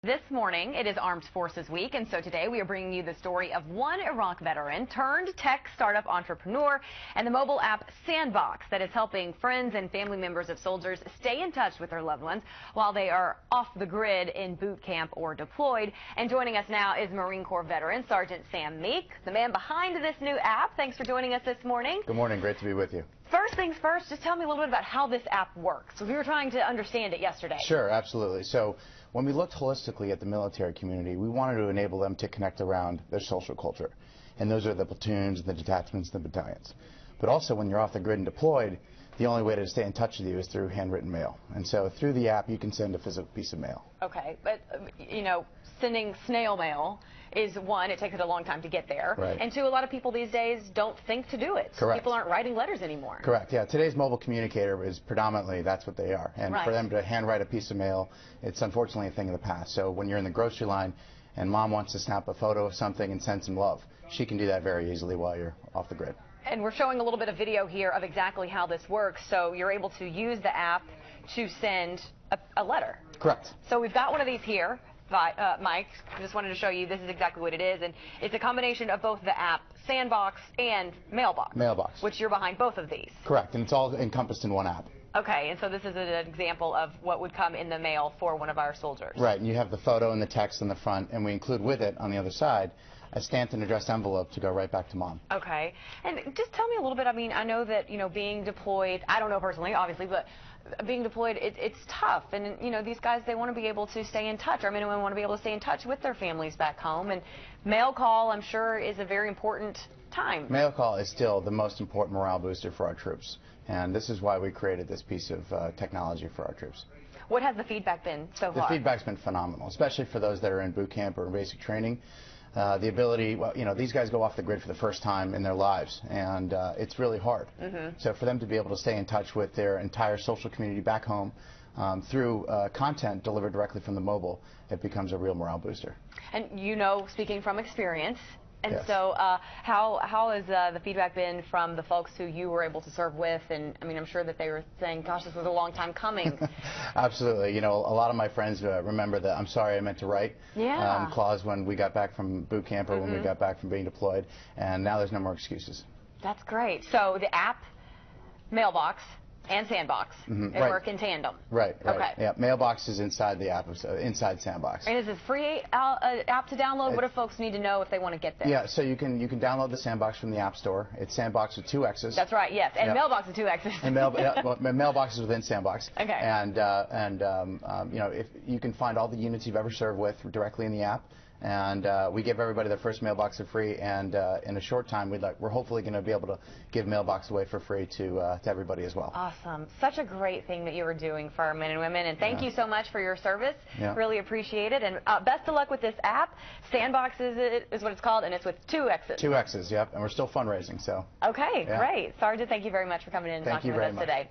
This morning, it is Armed Forces Week, and so today we are bringing you the story of one Iraq veteran turned tech startup entrepreneur and the mobile app Sandboxx that is helping friends and family members of soldiers stay in touch with their loved ones while they are off the grid in boot camp or deployed. And joining us now is Marine Corps veteran Sergeant Sam Meek, the man behind this new app. Thanks for joining us this morning. Good morning. Great to be with you. First things first, just tell me a little bit about how this app works. We were trying to understand it yesterday. Sure, absolutely. So when we looked holistically at the military community, we wanted to enable them to connect around their social culture. And those are the platoons, the detachments, the battalions. But also when you're off the grid and deployed, the only way to stay in touch with you is through handwritten mail. And so through the app, you can send a physical piece of mail. Okay, but, sending snail mail is one, it takes it a long time to get there. Right. And two, a lot of people these days don't think to do it. Correct. People aren't writing letters anymore. Correct, yeah. Today's mobile communicator is predominantly, that's what they are. And right. For them to handwrite a piece of mail, it's unfortunately a thing of the past. So when you're in the grocery line and mom wants to snap a photo of something and send some love, she can do that very easily while you're off the grid. And we're showing a little bit of video here of exactly how this works. So you're able to use the app to send a letter. Correct. So we've got one of these here. Mike, just wanted to show you this is exactly what it is, and it's a combination of both the app Sandboxx and Mailboxx. Which you're behind both of these. Correct, and it's all encompassed in one app. Okay, and so this is an example of what would come in the mail for one of our soldiers. Right, and you have the photo and the text on the front, and we include with it on the other side a stamped and addressed envelope to go right back to mom. Okay, and just tell me a little bit. I mean, I know that being deployed. I don't know personally, obviously, but being deployed, it's tough. And these guys, they want to be able to stay in touch. Our men and women want to be able to stay in touch with their families back home. And mail call, I'm sure, is a very important time. Mail call is still the most important morale booster for our troops, and this is why we created this piece of technology for our troops. What has the feedback been so far? The feedback's been phenomenal, especially for those that are in boot camp or in basic training. The ability, these guys go off the grid for the first time in their lives, and it's really hard. Mm-hmm. So for them to be able to stay in touch with their entire social community back home through content delivered directly from the mobile, it becomes a real morale booster. And speaking from experience, and yes. So how has the feedback been from the folks who you were able to serve with? And I mean, I'm sure that they were saying, gosh, this was a long time coming. Absolutely. A lot of my friends remember the "I'm sorry, I meant to write" clause when we got back from boot camp or when we got back from being deployed, and now there's no more excuses. That's great. So the app, Mailboxx, and Sandboxx, they work in tandem. Right. Okay. Yeah, Mailboxx is inside the app, inside Sandboxx. And is it free app to download? What do folks need to know if they want to get there? Yeah, so you can download the Sandboxx from the App Store. It's Sandboxx with 2 X's. That's right. Yes, and Mailboxx with 2 X's. And Mailboxx is within Sandboxx. Okay. And if you can find all the units you've ever served with directly in the app. And we give everybody their first mailbox for free, and in a short time we're hopefully going to be able to give Mailboxx away for free to everybody as well. Awesome. Such a great thing that you were doing for our men and women, and thank you so much for your service. Yeah. Really appreciate it, and best of luck with this app. Sandboxx is what it's called, and it's with 2 X's. 2 X's, yep, and we're still fundraising, so. Okay, great. Sergeant, thank you very much for coming in and talking with us today.